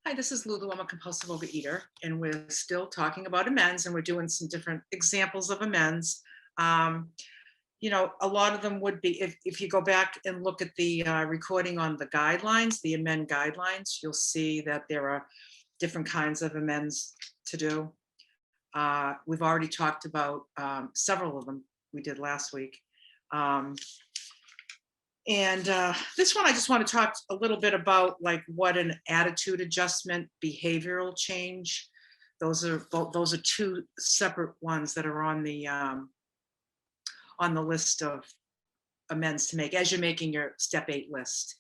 Hi, this is Lulu. I'm a compulsive overeater, and we're still talking about amends, and we're doing some different examples of amends. Um, a lot of them would be if you go back and look at the recording on the guidelines, the amend guidelines, you'll see that there are different kinds of amends to do. We've already talked about several of them we did last week. Um, and this one, I just want to talk a little bit about like what an attitude adjustment, behavioral change. Those are two separate ones that are on the list of amends to make as you're making your step 8 list.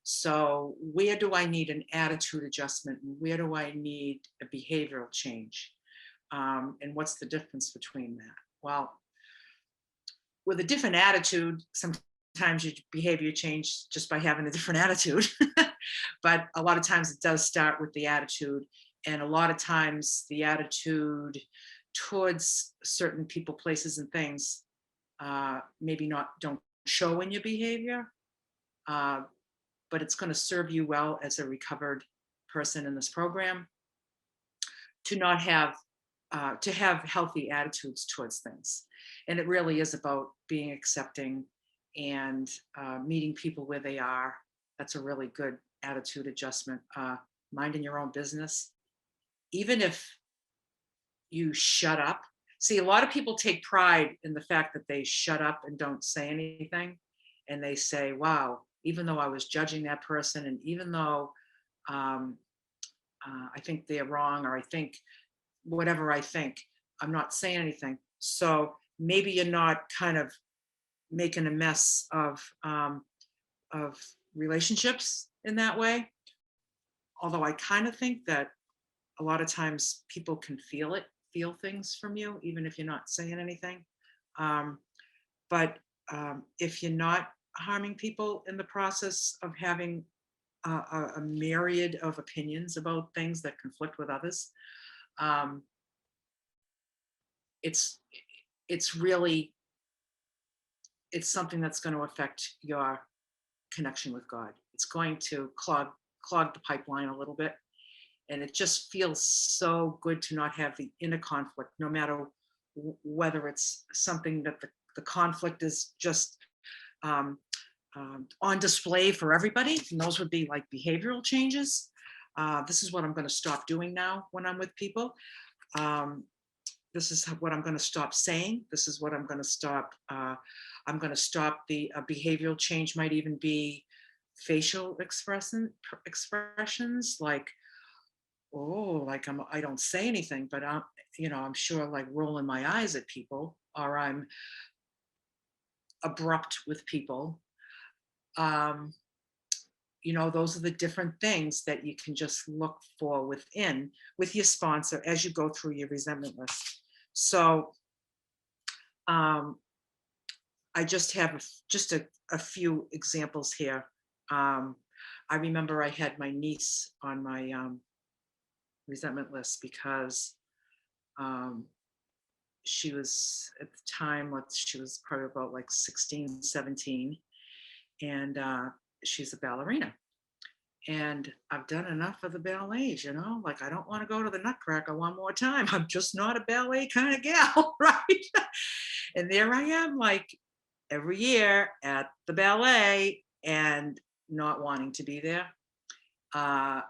So where do I need an attitude adjustment? And where do I need a behavioral change? And what's the difference between that? Well, with a different attitude, sometimes your behavior change just by having a different attitude. But a lot of times it does start with the attitude. And a lot of times the attitude towards certain people, places, and things maybe not don't show in your behavior, uh, but it's going to serve you well as a recovered person in this program to not have to have healthy attitudes towards things. And it really is about being accepting and meeting people where they are. That's a really good attitude adjustment. Minding your own business, even if you shut up. See, a lot of people take pride in the fact that they shut up and don't say anything. And they say, wow, even though I was judging that person, and even though um, I think they're wrong, or I think whatever I think, I'm not saying anything. So maybe you're not kind of making a mess of relationships in that way. Although I kind of think that a lot of times people can feel things from you, even if you're not saying anything. Um, but if you're not harming people in the process of having a myriad of opinions about things that conflict with others, um, it's it's really it's something that's going to affect your connection with God. It's going to clog the pipeline a little bit. And it just feels so good to not have the inner conflict, no matter whether it's something that the conflict is just um, on display for everybody. And those would be like behavioral changes. This is what I'm going to stop doing now when I'm with people. This is what I'm going to stop saying. This is what I'm going to stop. I'm going to stop the behavioral change. Might even be facial expressions like, oh, like I don't say anything, but I'm sure like rolling my eyes at people, or I'm abrupt with people. Um, those are the different things that you can just look for within with your sponsor as you go through your resentment list. So I just have just a few examples here. I remember I had my niece on my resentment list because she was at the time, she was probably about like 16, 17, and she's a ballerina. And I've done enough of the ballets, like I don't want to go to the Nutcracker one more time. I'm just not a ballet kind of gal, right? And there I am, like every year at the ballet and not wanting to be there. I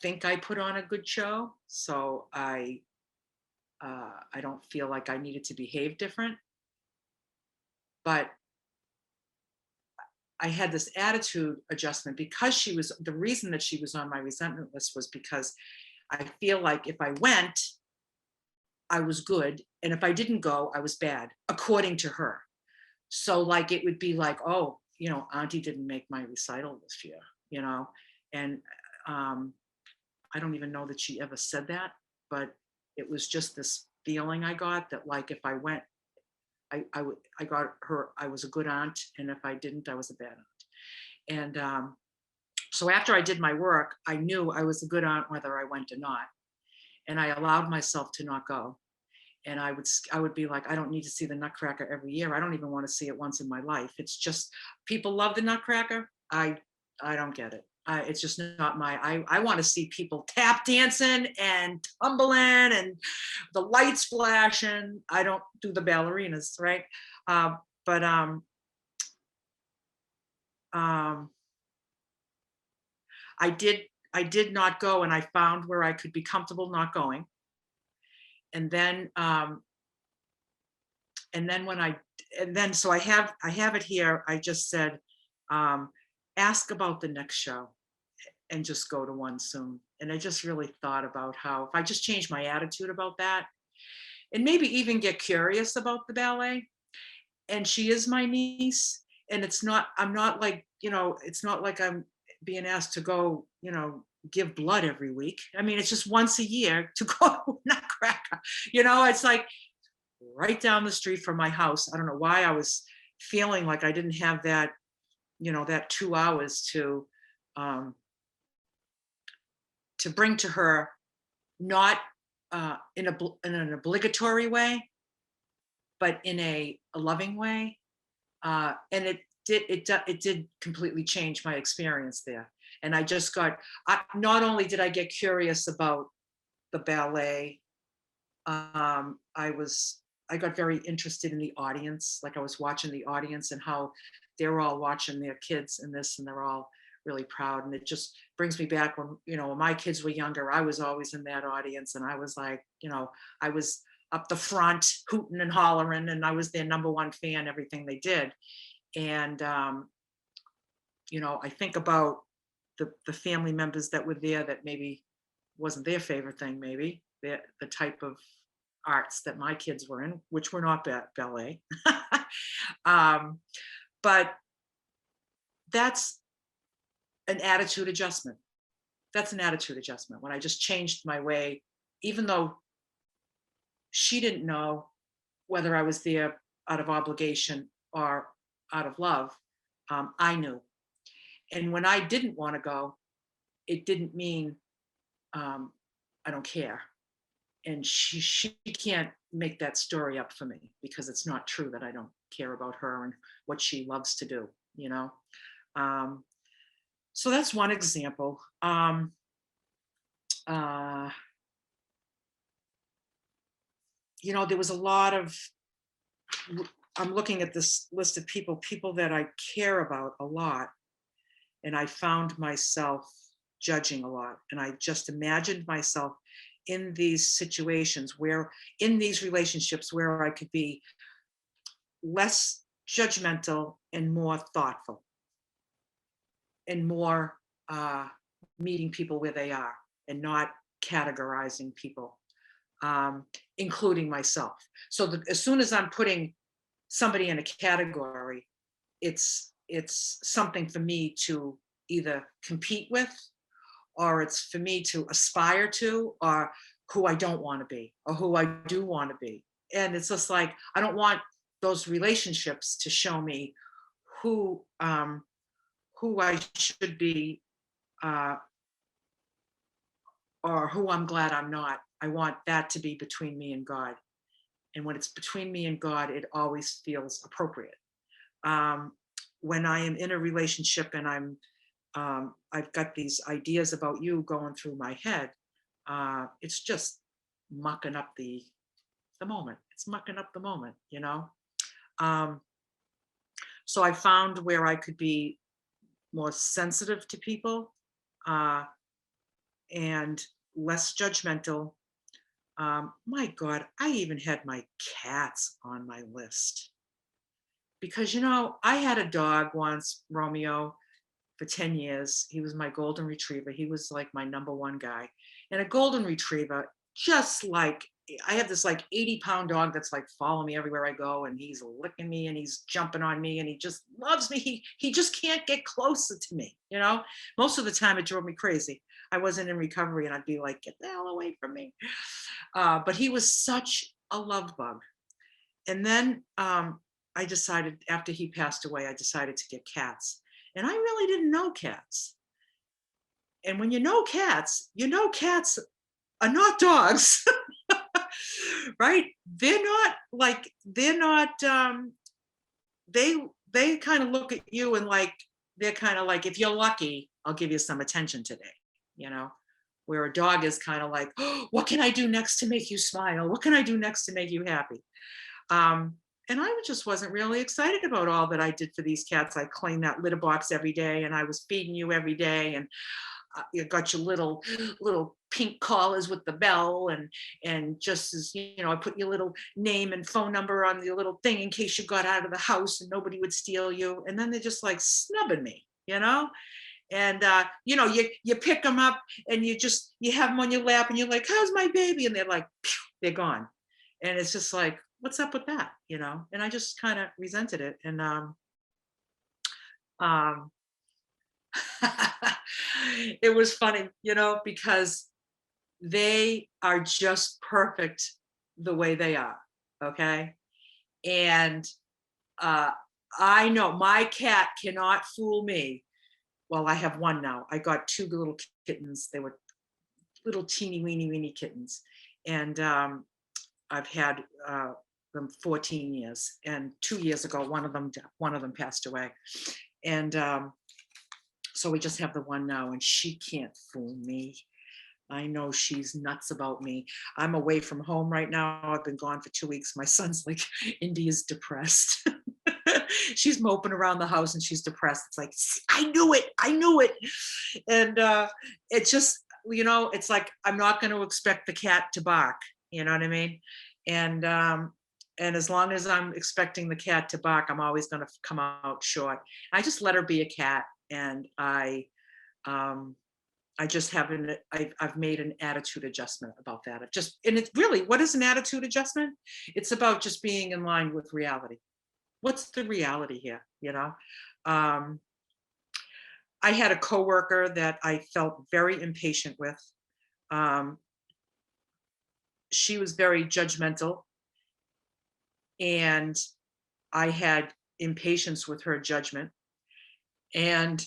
think I put on a good show, so I don't feel like I needed to behave different. But I had this attitude adjustment because the reason that she was on my resentment list was because I feel like if I went, I was good. And if I didn't go, I was bad, according to her. So like, it would be like, oh, Auntie didn't make my recital this year, and I don't even know that she ever said that, but it was just this feeling I got that like, if I went, I got her, I was a good aunt. And if I didn't, I was a bad aunt. And so after I did my work, I knew I was a good aunt, whether I went or not. And I allowed myself to not go. And I would be like, I don't need to see the Nutcracker every year. I don't even want to see it once in my life. It's just people love the Nutcracker. I don't get it. It's just not I want to see people tap dancing and tumbling and the lights flashing. I don't do the ballerinas, right? Uh, but um, I did I did not go, and I found where I could be comfortable not going. And then and then when I and then so I have it here. I just said, um, ask about the next show and just go to one soon. And I just really thought about how if I just change my attitude about that and maybe even get curious about the ballet. And she is my niece, and I'm not like, it's not like I'm being asked to go, give blood every week. I mean, it's just once a year to go to Nutcracker. It's like right down the street from my house. I don't know why I was feeling like I didn't have that, that 2 hours um, to bring to her, not in an obligatory way, but in a loving way. And it did completely change my experience there. And I just not only did I get curious about the ballet, I got very interested in the audience. Like I was watching the audience and how they're all watching their kids in this, and they're all really proud. And it just brings me back when my kids were younger. I was always in that audience, and I was like, I was up the front hooting and hollering, and I was their number one fan, everything they did. And I think about the family members that were there that maybe wasn't their favorite thing, maybe the type of arts that my kids were in, which were not ballet. um, but that's an attitude adjustment. That's an attitude adjustment when I just changed my way, even though she didn't know whether I was there out of obligation or out of love. I knew. And when I didn't want to go, it didn't mean I don't care. And she can't make that story up for me, because it's not true that I don't care about her and what she loves to do, Um, so that's one example. Uh, there was a lot of, I'm looking at this list of people that I care about a lot. And I found myself judging a lot. And I just imagined myself in these situations in these relationships where I could be less judgmental and more thoughtful and more meeting people where they are and not categorizing people, including myself. So that as soon as I'm putting somebody in a category, it's something for me to either compete with, or it's for me to aspire to, or who I don't want to be, or who I do want to be. And it's just like, I don't want those relationships to show me who I should be, or who I'm glad I'm not. I want that to be between me and God. And when it's between me and God, it always feels appropriate. When I am in a relationship and I've got these ideas about you going through my head, it's just mucking up the moment. It's mucking up the moment, So I found where I could be more sensitive to people, and less judgmental. My God, I even had my cats on my list, because I had a dog once, Romeo, for 10 years. He was my golden retriever. He was like my number one guy. And a golden retriever, just like, I have this like 80-pound dog that's like following me everywhere I go, and he's licking me and he's jumping on me and he just loves me. He just can't get closer to me, Most of the time it drove me crazy. I wasn't in recovery and I'd be like, get the hell away from me. But he was such a love bug. And then I decided, after he passed away, I decided to get cats. And I really didn't know cats. And when you know cats are not dogs, right? They're not, they kind of look at you and like, they're kind of like, if you're lucky, I'll give you some attention today, you know, where a dog is kind of like, oh, what can I do next to make you smile? What can I do next to make you happy? Um, and I just wasn't really excited about all that I did for these cats. I cleaned that litter box every day, and I was feeding you every day, and you got your little pink collars with the bell, and just as you know, I put your little name and phone number on your little thing in case you got out of the house and nobody would steal you. And then they're just like snubbing me, you know. And you know, you pick them up and you have them on your lap and you're like, how's my baby? And they're like, phew, they're gone. And it's just like, what's up with that, you know? And I just kind of resented it. And um it was funny, you know, because they are just perfect the way they are. Okay. And uh, I know my cat cannot fool me. Well, I have one now. I got two little kittens. They were little teeny weeny kittens. And I've had them 14 years. And 2 years ago, one of them passed away. And so we just have the one now, and she can't fool me. I know she's nuts about me. I'm away from home right now. I've been gone for 2 weeks. My son's like, Indy's depressed. She's moping around the house and she's depressed. It's like, I knew it. I knew it. And it just, you know, it's like, I'm not going to expect the cat to bark. You know what I mean? And as long as I'm expecting the cat to bark, I'm always going to come out short. I just let her be a cat. And I just haven't, I've made an attitude adjustment about that. And it's really, what is an attitude adjustment? It's about just being in line with reality. What's the reality here? You know, I had a coworker that I felt very impatient with. Um, she was very judgmental, and I had impatience with her judgment. And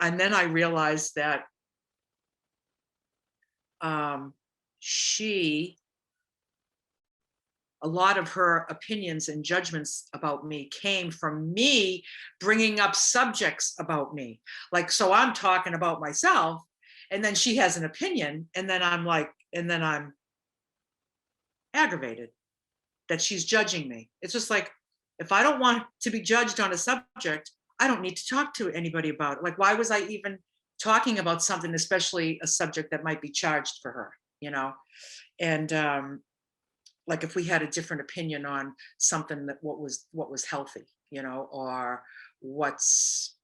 then I realized that a lot of her opinions and judgments about me came from me bringing up subjects about me. Like, so I'm talking about myself, and then she has an opinion, and then I'm aggravated that she's judging me. It's just like, if I don't want to be judged on a subject, I don't need to talk to anybody about it. Like, why was I even talking about something, especially a subject that might be charged for her, you know? And like, if we had a different opinion on something, that what was healthy, you know, or what's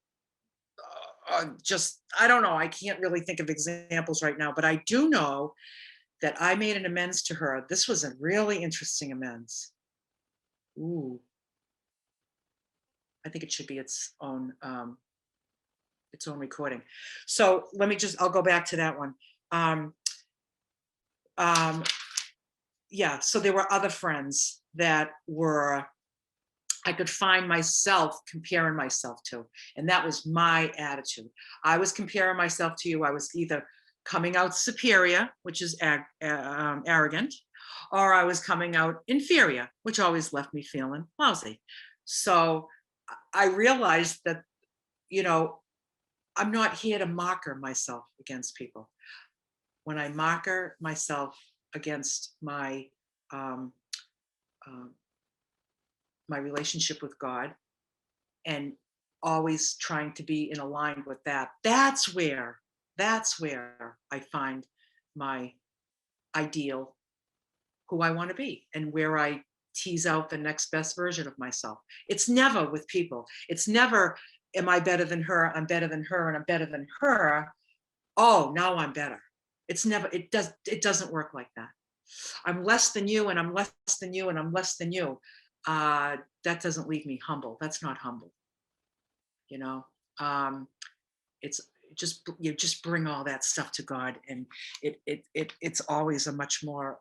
just, I don't know. I can't really think of examples right now, but I do know that I made an amends to her. This was a really interesting amends. Ooh, I think it should be its own recording. So I'll go back to that one. Um, um, yeah, so there were other friends that I could find myself comparing myself to, and that was my attitude. I was comparing myself to you. I was either coming out superior, which is arrogant, or I was coming out inferior, which always left me feeling lousy. So I realized that, you know, I'm not here to marker myself against people. When I marker myself against my um, my relationship with God, and always trying to be in aligned with that, that's where I find my ideal, who I want to be, and where I tease out the next best version of myself. It's never with people. It's never, am I better than her? I'm better than her, and I'm better than her. Oh, now I'm better. It's never, it doesn't work like that. I'm less than you, and I'm less than you, and I'm less than you. That doesn't leave me humble. That's not humble. You know, it's just, you just bring all that stuff to God, and it's always a much more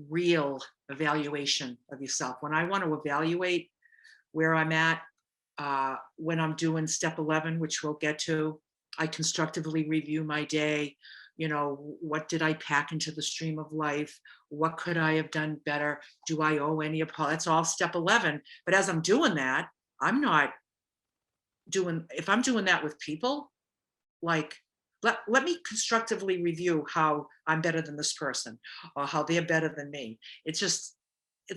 real evaluation of yourself. When I want to evaluate where I'm at, when I'm doing step 11, which we'll get to, I constructively review my day. You know, what did I pack into the stream of life? What could I have done better? Do I owe any apology? That's all step 11. But as I'm doing that, I'm not if I'm doing that with people, like, let me constructively review how I'm better than this person or how they're better than me. It's just,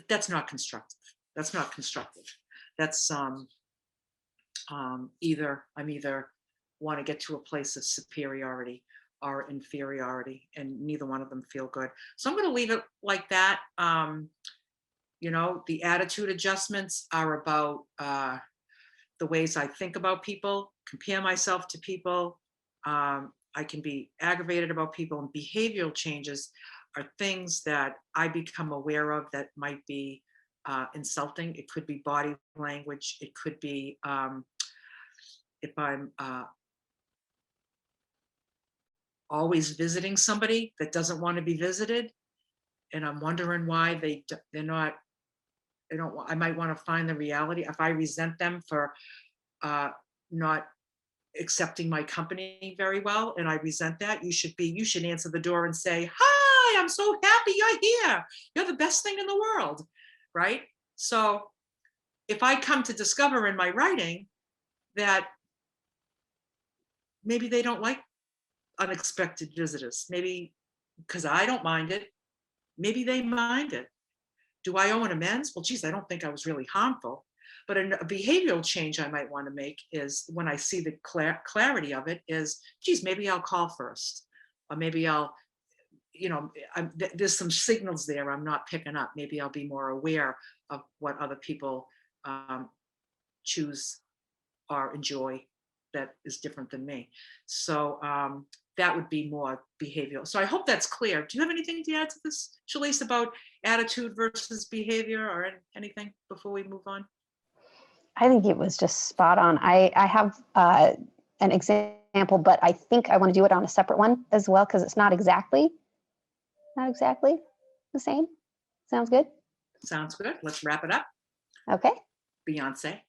that's not constructive. That's not constructive. That's either want to get to a place of superiority or inferiority, and neither one of them feel good. So I'm going to leave it like that. The attitude adjustments are about the ways I think about people, compare myself to people. I can be aggravated about people, and behavioral changes are things that I become aware of that might be insulting. It could be body language. It could be if I'm always visiting somebody that doesn't want to be visited, and I'm wondering why they're not. They don't. I might want to find the reality. If I resent them for not accepting my company very well, and I resent that, you should answer the door and say, "Hi, I'm so happy you're here. You're the best thing in the world," right? So if I come to discover in my writing that maybe they don't like unexpected visitors, maybe because I don't mind it, maybe they mind it. Do I owe an amends? Well, geez, I don't think I was really harmful. But a behavioral change I might want to make is, when I see the clarity of it, is, geez, maybe I'll call first. Or maybe I'll, there's some signals there I'm not picking up. Maybe I'll be more aware of what other people choose or enjoy that is different than me. So that would be more behavioral. So I hope that's clear. Do you have anything to add to this, Shalise, about attitude versus behavior, or anything before we move on? I think it was just spot on. I have an example, but I think I want to do it on a separate one as well, because it's not exactly the same. Sounds good? Sounds good. Let's wrap it up. Okay. Beyonce.